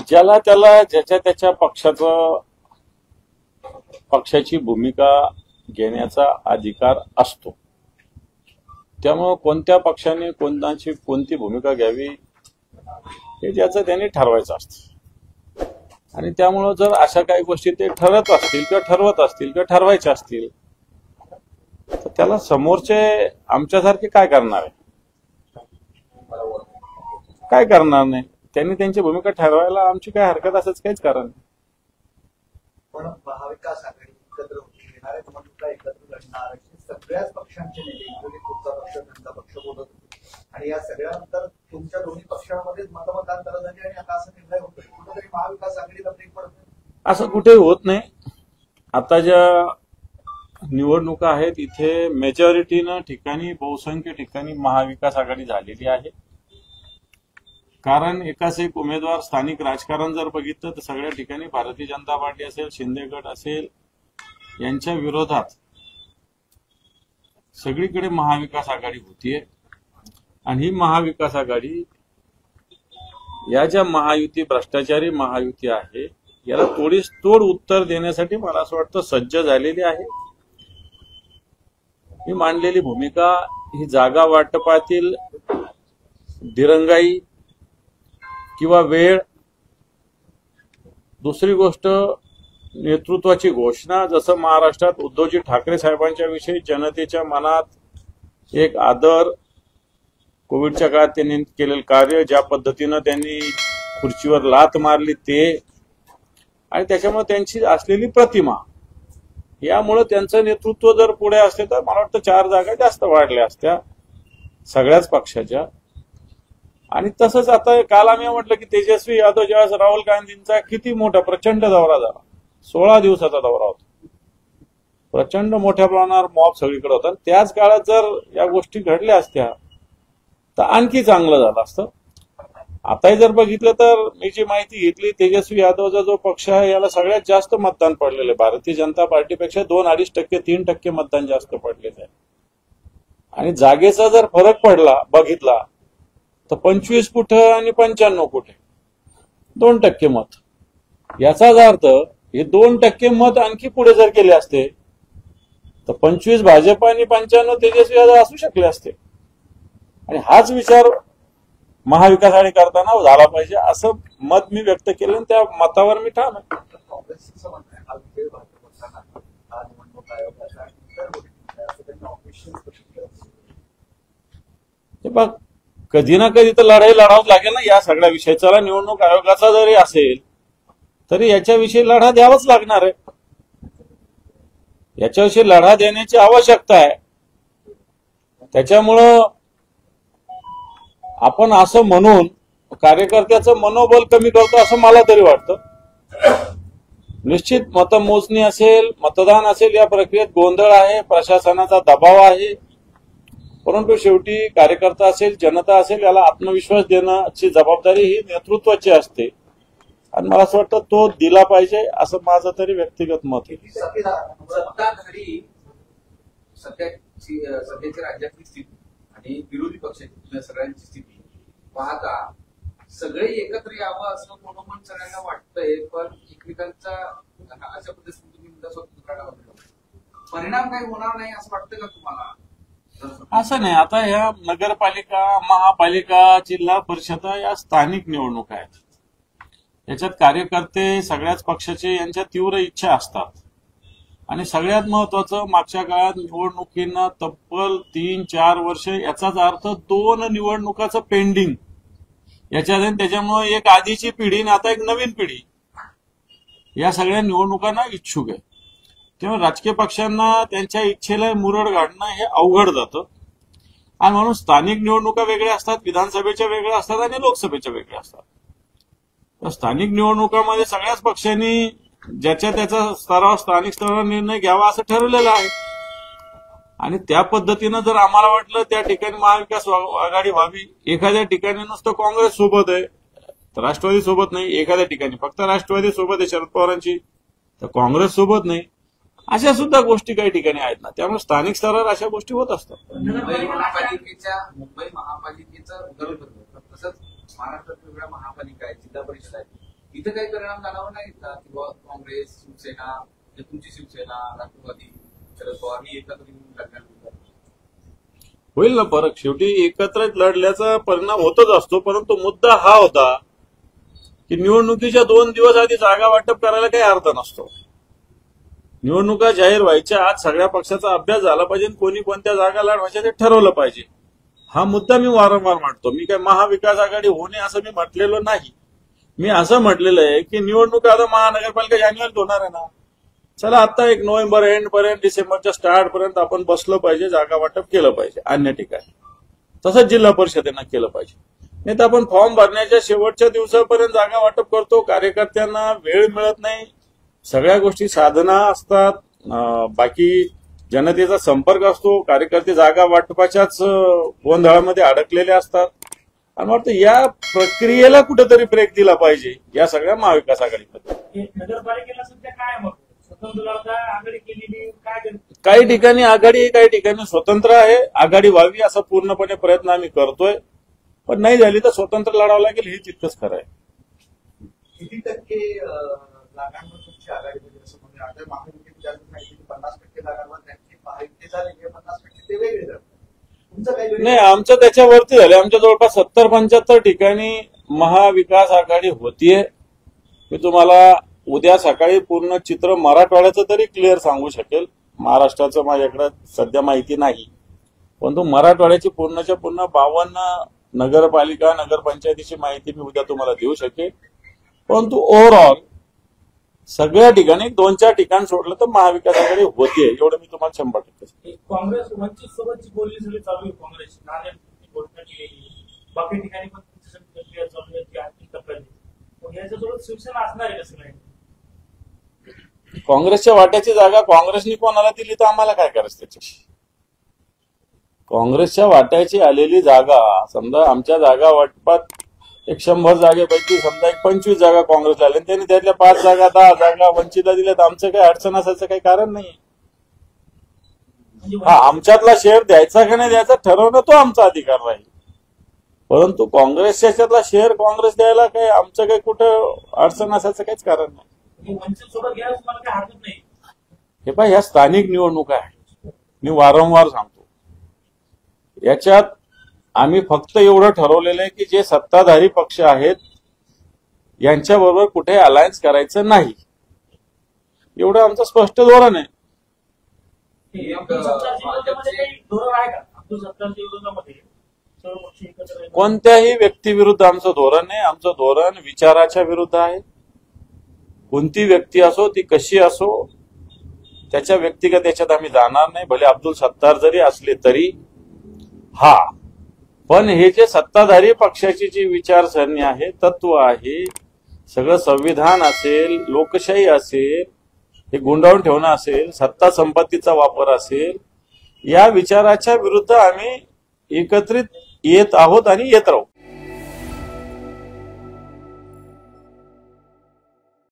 ज्याला त्याला ज्याच्या त्याच्या पक्षाची भूमिका घेण्याचा अधिकार असतो. त्यामुळे कोणत्या पक्षाने कोणती भूमिका घ्यावी हे ज्याचं त्यांनी ठरवायचं असतं. आणि त्यामुळं जर अशा काही गोष्टी ते ठरत असतील किंवा ठरवत असतील किंवा ठरवायच्या असतील तर त्याला समोरचे आमच्यासारखे काय करणार आहे? काय करणार नाही. त्यांनी त्यांची भूमिका ठरवायला आमची काय हरकत असंच काहीच कारण नाही. पण महाविकास आघाडी एकत्र होती, येणाऱ्या निवडणुका एकत्र लढणार अशी सगळ्याच पक्षांचे नेते इंग्रजी पुढचा पक्ष त्यांचा पक्ष बोलत होते आणि या सगळ्यानंतर तुमच्या दोन्ही पक्षांमध्येच मतमतांतर झाली आणि आता असं निर्णय होतोय. कुठेतरी महाविकास आघाडीला ब्रेक पडत नाही. असं कुठे होत नाही. आता ज्या निवडणुका आहेत इथे मेजॉरिटीनं ठिकाणी बहुसंख्य ठिकाणी महाविकास आघाडी झालेली आहे. कारण एकाच एक उमेदवार स्थानिक राजकारण जर बघितलं तर सगळ्या ठिकाणी भारतीय जनता पार्टी असेल, शिंदे गट असेल यांच्या विरोधात सगळीकडे महाविकास आघाडी होतीये. आणि ही महाविकास आघाडी या ज्या महायुती भ्रष्टाचारी महायुती आहे याला तोड उत्तर देण्यासाठी मला असं वाटतं सज्ज झालेली आहे. ही मांडलेली भूमिका ही जागा वाटपातील दिरंगाई किंवा वेळ, दुसरी गोष्ट नेतृत्वाची घोषणा. जसं महाराष्ट्रात उद्धवजी ठाकरे साहेबांच्या विषयी जनतेच्या मनात एक आदर, कोविडच्या काळात त्यांनी केलेलं कार्य, ज्या पद्धतीनं त्यांनी खुर्चीवर लाथ मारली ते, आणि त्याच्यामुळे त्यांची असलेली प्रतिमा, यामुळे त्यांचं नेतृत्व जर पुढे असते तर मला वाटतं 4 जागा जास्त वाढल्या असत्या सगळ्याच पक्षाच्या. आणि तसंच आता काल आम्ही म्हटलं की तेजस्वी यादव ज्यावेळेस राहुल गांधींचा किती मोठा प्रचंड दौरा झाला, 16 दिवसाचा दौरा होता, प्रचंड मोठ्या प्रमाणावर मॉब सगळीकडे होता. त्याच काळात जर या गोष्टी घडल्या असत्या तर आणखी चांगलं झालं असतं. आताही जर बघितलं तर मी जी माहिती घेतली, तेजस्वी यादवचा जो पक्ष आहे याला सगळ्यात जास्त मतदान पडलेलं आहे. भारतीय जनता पार्टीपेक्षा 2-2.5%, 3% मतदान जास्त पडलेलं आहे. आणि जागेचा जर फरक बघितला तर 25 कुठं आणि 95 कुठे, 2% मत. याचाच अर्थ हे 2% मत आणखी पुढे जर केले असते तर 25 भाजप आणि 95 तेजस्वी यादव असू शकले असते. आणि हाच विचार महाविकास आघाडी करताना झाला पाहिजे असं मत मी व्यक्त केलं आणि त्या मतावर मी ठाम आहे. काँग्रेसचं म्हणणं आहे हा विजय भाजपचा हा निवडणूक आयोगाचा हे बघ, कधी ना कधी तर लढाई लढावंच लागेल ना या सगळ्या विषयाचा. निवडणूक आयोगाचा जरी असेल तरी याच्याविषयी लढा द्यावाच लागणार आहे. याच्याविषयी लढा देण्याची आवश्यकता आहे. त्याच्यामुळं आपण असं म्हणून कार्यकर्त्याचं मनोबल कमी करतो असं मला तरी वाटतं. निश्चित मतमोजणी असेल, मतदान असेल, या प्रक्रियेत गोंधळ आहे, प्रशासनाचा दबाव आहे, परंतु शेवटी कार्यकर्ता असेल, जनता असेल, याला आत्मविश्वास देण्याची जबाबदारी ही नेतृत्वाची असते. आणि मला असं वाटतं तो दिला पाहिजे असं माझं तरी व्यक्तिगत मत आहे. सत्ताधारी सध्याची राज्यातली स्थिती आणि विरोधी पक्षाची सगळ्यांची स्थिती पाहता सगळे एकत्र यावं असं मनोमन सगळ्यांना वाटतंय. पण एकमेकांचा अशा पद्धतीने तुम्ही मुद्दा स्वतंत्र परिणाम काही होणार नाही असं वाटतं का तुम्हाला? असं नाही. आता ह्या नगरपालिका, महापालिका, जिल्हा परिषद या स्थानिक निवडणुका आहेत. याच्यात कार्यकर्ते सगळ्याच पक्षाचे यांच्या तीव्र इच्छा असतात. आणि सगळ्यात महत्वाचं, मागच्या काळात निवडणुकींना तब्बल 3-4 वर्ष, याचाच अर्थ 2 निवडणुकाचं पेंडिंग याच्यात. त्याच्यामुळे एक आधीची पिढी आणि आता एक नवीन पिढी या सगळ्या निवडणुकांना इच्छुक आहे. तेव्हा राजकीय पक्षांना त्यांच्या इच्छेला मुरड घालणं हे अवघड जातं. आणि म्हणून स्थानिक निवडणुका वेगळ्या असतात, विधानसभेच्या वेगळ्या असतात आणि लोकसभेच्या वेगळ्या असतात. तर स्थानिक निवडणुकांमध्ये सगळ्याच पक्षांनी ज्याच्या त्याच्या स्तरावर, स्थानिक स्तरावर निर्णय घ्यावा असं ठरवलेलं आहे. आणि त्या पद्धतीनं जर आम्हाला वाटलं त्या ठिकाणी महाविकास आघाडी व्हावी, एखाद्या ठिकाणी नुसतं काँग्रेस सोबत आहे तर राष्ट्रवादी सोबत नाही, एखाद्या ठिकाणी फक्त राष्ट्रवादी सोबत आहे शरद पवारांची तर काँग्रेस सोबत नाही, अशा सुद्धा गोष्टी काही ठिकाणी आहेत ना. त्यामुळे स्थानिक स्तरावर अशा गोष्टी होत असतात. मुंबई महापालिकेचं महाराष्ट्रात वेगळ्या महापालिका आहेत, जिल्हा परिषद आहेत, इथं काही परिणाम जाणवला नाही का? किंवा काँग्रेस, शिवसेना, तुमची शिवसेना, राष्ट्रवादी, शरद पवार ही एकत्र येऊन लढण्यानंतर होईल ना फरक. शेवटी एकत्र लढल्याचा परिणाम होतच असतो, परंतु मुद्दा हा होता की निवडणुकीच्या 2 दिवस आधी जागा वाटप करायला काही अर्थ नसतो. निवडणुका जाहीर व्हायच्या आज सगळ्या पक्षाचा अभ्यास झाला पाहिजे, कोणी कोणत्या जागा लढवायच्या ते ठरवलं पाहिजे. हा मुद्दा मी वारंवार मांडतो. मी काय महाविकास आघाडी होऊ नये असं मी म्हटलेलं नाही. मी असं म्हटलेलं आहे की निवडणुका आता महानगरपालिका जानेवारीत होणार आहे ना, चला आता 1 नोव्हेंबर एंड पर्यंत, डिसेंबरच्या स्टार्ट पर्यंत आपण बसलं पाहिजे, जागा वाटप केलं पाहिजे अन्य ठिकाणी. तसंच जिल्हा परिषदेनं केलं पाहिजे. नाही तर आपण फॉर्म भरण्याच्या शेवटच्या दिवसापर्यंत जागा वाटप करतो, कार्यकर्त्यांना वेळ मिळत नाही, सगळ्या गोष्टी साधना असतात, बाकी जनतेचा संपर्क असतो, कार्यकर्ते जागा वाटपाच्याच गोंधळामध्ये अडकलेले असतात. आणि वाटतं या प्रक्रियेला कुठेतरी ब्रेक दिला पाहिजे या सगळ्या महाविकास आघाडीमध्ये. नगरपालिकेला सध्या काय मग स्वतंत्र लढता आघाडी केलेली काय? काही ठिकाणी आघाडी आहे, काही ठिकाणी स्वतंत्र आहे. आघाडी व्हावी असा पूर्णपणे प्रयत्न आम्ही करतोय, पण नाही झाली तर स्वतंत्र लढावं लागेल, हे तितकंच खरं आहे. किती टक्के जागांवर तुमची आघाडी म्हणजे असं म्हणजे आता महायुतीत जास्त नाही, 50% जागांवर त्यांची महायुती झाली, 50% ते वेगळे जातात. तुमचं काही वेगळं नाही, आमचं त्याच्यावरती झालं. आमच्या जवळपास 70-75 ठिकाणी महाविकास आघाडी होतीये. मी तुम्हाला उद्या सकाळी पूर्ण चित्र मराठवाड्याचं तरी क्लिअर सांगू शकेल. महाराष्ट्राचं माझ्याकडे सध्या माहिती नाही, परंतु मराठवाड्याची पूर्णच्या पूर्ण 52 नगरपालिका नगरपंचायतीची माहिती मी उद्या तुम्हाला देऊ शकेल. परंतु ओव्हरऑल सगळ्या ठिकाणी 2-4 ठिकाण सोडलं तर महाविकास आघाडी होतीये, एवढं मी तुम्हाला 100% सांगतो. काँग्रेस वंचित सोबतची बोलणी सगळी चालू आहे. काँग्रेस नांदेड घोषणा केलेली, बाकी ठिकाणी पण प्रक्रिया चालू आहे की अंतिम टप्प्यात. मग याच्यासोबत शिवसेना असणार आहे कसं नाही? काँग्रेसच्या वाट्याची जागा काँग्रेसनी कोणाला दिली तर आम्हाला काय करायचं त्याच्याशी? काँग्रेसच्या वाट्याची आलेली जागा, समजा आमच्या जागा वाटपात 100 जागेपैकी समजा 25 जागा काँग्रेसला आल्या, त्यांनी त्यातल्या 5 जागा 10 जागा वंचितला दिल्या, तर आमचं काही अडचण असायचं काही कारण नाही. हा, आमच्यातला शेअर द्यायचा का नाही द्यायचा ठरवणं तो आमचा अधिकार राहील, परंतु काँग्रेसच्या याच्यातला शेअर काँग्रेस द्यायला काही आमचं काही कुठं अडचण असायचं काहीच कारण नाही. वंचित सोबत घ्यायला मला काही हरकत नाही. हे पाय, ह्या स्थानिक निवडणुका आहेत, मी वारंवार सांगतो. याच्यात आम्ही फक्त एवढं ठरवलेलं आहे की जे सत्ताधारी पक्ष आहेत यांच्याबरोबर कुठे अलायन्स करायचं नाही, एवढं आमचं स्पष्ट धोरण आहे. अब्दुल सत्तारच्या विरोधामध्ये काही धोरण आहे का? अब्दुल सत्तारच्या विरोधामध्ये सर्व पक्ष एकत्र आहे. कोणत्याही व्यक्तीविरुद्ध आमचं धोरण नाही. आमचं धोरण विचाराच्या विरुद्ध आहे. कोणती व्यक्ती असो, ती कशी असो, त्याच्या व्यक्तिगत याच्यात आम्ही जाणार नाही, भले अब्दुल सत्तार जरी असले तरी. हा, पण हे जे सत्ताधारी पक्षाची जी विचारसरणी आहे, तत्व आहे, सगळं संविधान असेल, लोकशाही असेल, हे गुंडाळून ठेवणं असेल, सत्ता संपत्तीचा वापर असेल, या विचाराच्या विरुद्ध आम्ही एकत्रित येत आहोत आणि येत राहू.